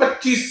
25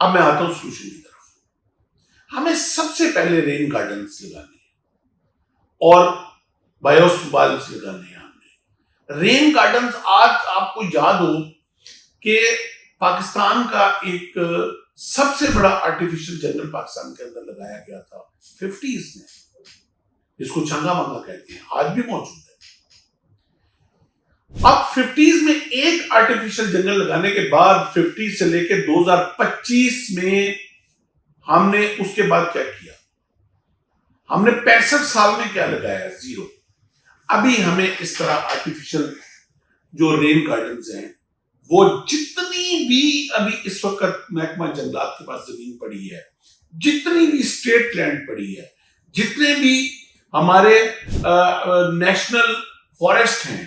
اب میں آتا ہوں سولوشن کی طرف. ہمیں سب سے پہلے رین گارڈنز لگانے ہیں اور بایوسپالز لگانے ہیں. ہم نے رین گارڈنز آج آپ کو یاد ہو کہ پاکستان کا ایک سب سے بڑا آرٹیفیشل جنگل پاکستان کے اندر لگایا گیا تھا 50s میں، جس کو چنگا منگا کہتے ہیں، آج بھی موجود ہے. اب 50s میں ایک آرٹیفیشل جنگل لگانے کے بعد 50 سے لے کے 2025 میں ہم نے اس کے بعد کیا کیا؟ ہم نے 65 سال میں کیا لگایا؟ زیرو. ابھی ہمیں اس طرح آرٹیفیشل جو رین گارڈنز ہیں، وہ جتنی بھی ابھی اس وقت محکمہ جنگلات کے پاس زمین پڑی ہے، جتنی بھی اسٹیٹ لینڈ پڑی ہے، جتنے بھی ہمارے نیشنل فارسٹ ہیں،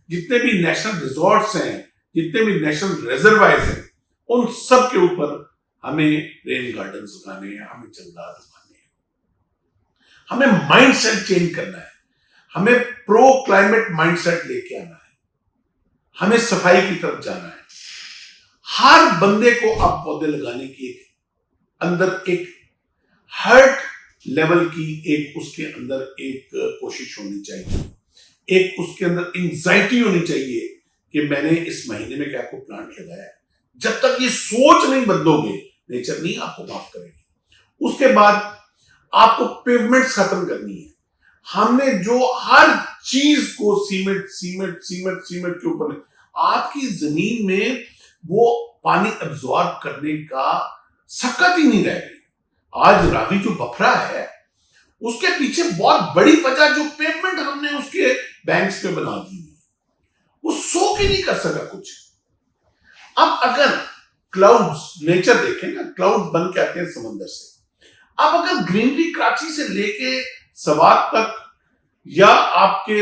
جتنے بھی نیشنل ریزورٹس ہیں، جتنے بھی نیشنل ریزروائرز ہیں، ان سب کے اوپر ہمیں رین گارڈنز لگانے ہیں، ہمیں جنگلات لگانے ہیں. ہمیں مائنڈ سیٹ چینج کرنا ہے، ہمیں پرو کلائمیٹ مائنڈ سیٹ لے کے آنا ہے، ہمیں صفائی کی طرف جانا ہے. ہر بندے کو آپ پودے لگانے کی اندر ایک ہرٹ لیول کی ایک اس کے اندر ایک کوشش ہونی چاہیے، ایک اس کے اندر انگزائٹی ہونی چاہیے کہ میں نے اس مہینے میں کیا کو پلانٹ لگایا ہے. جب تک یہ سوچ نہیں بدلو گے، نیچر نہیں آپ کو معاف کرے گی. اس کے بعد آپ کو پیومنٹس ختم کرنی ہے. ہم نے جو ہر چیز کو سیمنٹ سیمنٹ سیمنٹ سیمنٹ کے اوپر، آپ کی زمین میں وہ پانی ابزارب کرنے کا سکت ہی نہیں رہ گئی. آج راوی جو بکھرا ہے، اس کے پیچھے بہت بڑی وجہ جو پیومنٹ ہم نے اس کے بینکس پہ بنا دی ہے، وہ سوک ہی نہیں کر سکا کچھ. اب اگر کلاؤڈز، نیچر دیکھیں نا، کلاؤڈ بن کے آتے ہیں سمندر سے. اب اگر گرینری کراچی سے لے کے سوات تک یا آپ کے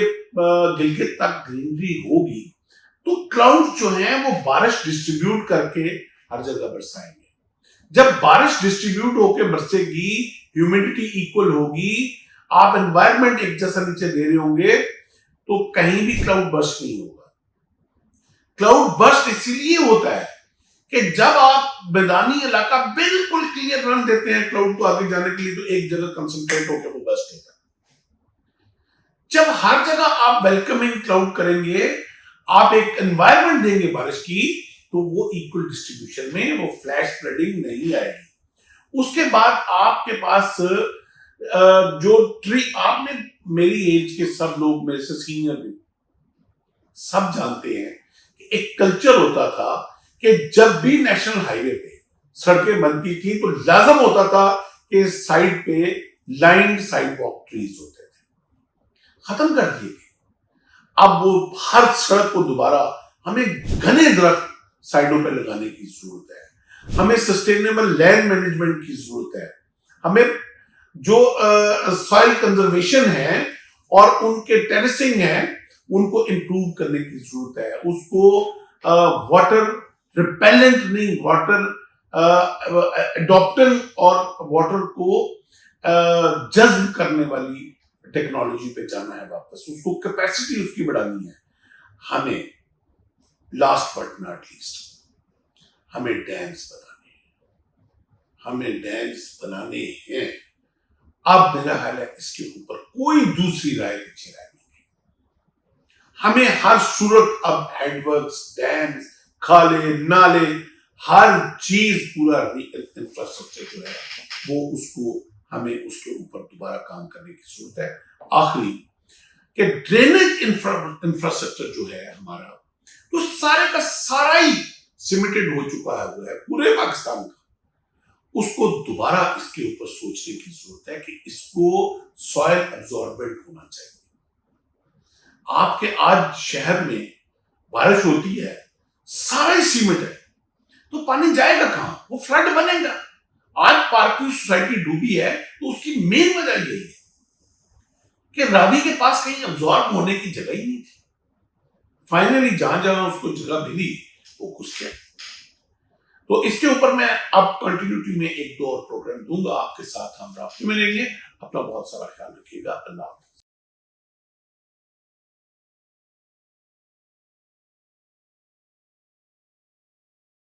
گلگت تک گرینری ہوگی، تو کلاؤڈ جو ہیں وہ بارش ڈسٹریبیوٹ کر کے ہر جگہ برسائیں گے. جب بارش ڈسٹریبیوٹ ہو کے برسے گی، ہیومیڈیٹی ایکول ہوگی، آپ انوائرمنٹ ایک جیسا نیچے دے رہے ہوں گے، تو کہیں بھی کلاؤڈ برسٹ نہیں ہوگا. کلاؤڈ برسٹ اسی لیے ہوتا ہے کہ جب آپ میدانی علاقہ بالکل کلیئر رن دیتے ہیں کلاؤڈ کو آگے جانے کے لیے، تو ایک جگہ کنسنٹریٹ ہو کے وہ برسٹ ہوتا ہے. جب ہر جگہ آپ ویلکمنگ کلاؤڈ کریں گے، آپ ایک انوائرمنٹ دیں گے بارش کی، تو وہ ایکول ڈسٹریبیوشن میں وہ فلیش فلڈنگ نہیں آئے گی. اس کے بعد آپ کے پاس جو ٹری، آپ نے میری ایج کے سب لوگ، میرے سے سینئر بھی سب جانتے ہیں کہ ایک کلچر ہوتا تھا کہ جب بھی نیشنل ہائی وے پہ سڑکیں بنتی تھی تو لازم ہوتا تھا کہ سائڈ پہ لائن سائڈ واک ٹریز ہوتے تھے. ختم کر دیے گئے. اب وہ ہر سڑک کو دوبارہ ہمیں گھنے درخت سائڈوں پہ لگانے کی ضرورت ہے. ہمیں سسٹینیبل لینڈ مینجمنٹ کی ضرورت ہے. ہمیں جو سوائل کنزرویشن ہے اور ان کے ٹیرسنگ ہے، ان کو امپروو کرنے کی ضرورت ہے. اس کو واٹر ریپیلنٹ نہیں، واٹر اڈاپٹن اور واٹر کو جذب کرنے والی ٹیکنالوجی پہ جانا ہے واپس. اس کو کیپیسٹی اس کی بڑھانی ہے. ہمیں لاسٹ بٹ ناٹ لیسٹ ہمیں ڈیمز بنانے ہیں، ہمیں ڈیمز بنانے ہیں. اب میرا خیال ہے اس کے اوپر کوئی دوسری رائے پیچھے رہ نہیں. ہمیں ہر صورت اب ہیڈ ورکس، ڈیمز، کھالے، نالے، ہر چیز، پورا انفراسٹرکچر جو ہے وہ اس کو ہمیں اس کے اوپر دوبارہ کام کرنے کی ضرورت ہے. آخری کہ ڈرینیج انفراسٹرکچر جو ہے ہمارا، تو سارے کا سارا ہی سیمنٹڈ ہو چکا ہے، وہ ہے پورے پاکستان کا. اس کو دوبارہ اس کے اوپر سوچنے کی ضرورت ہے کہ اس کو سوائل ابزاربنٹ ہونا چاہیے. آپ کے آج شہر میں بارش ہوتی ہے، سارا ہی سیمنٹ ہے، تو پانی جائے گا کہاں؟ وہ فلڈ بنے گا. آج پارکنگ سوسائٹی ڈوبی ہے تو اس کی مین وجہ یہی ہے کہ راوی کے پاس کہیں ابزارب ہونے کی جگہ ہی نہیں تھی. فائنلی جہاں جہاں اس کو جگہ ملی وہ گھس گیا. تو اس کے اوپر میں اب کنٹینیوٹی میں ایک دو اور پروگرام دوں گا آپ کے ساتھ. ہم رابطے میں رہیں گے. اپنا بہت سارا خیال رکھیے گا. اللہ حافظ.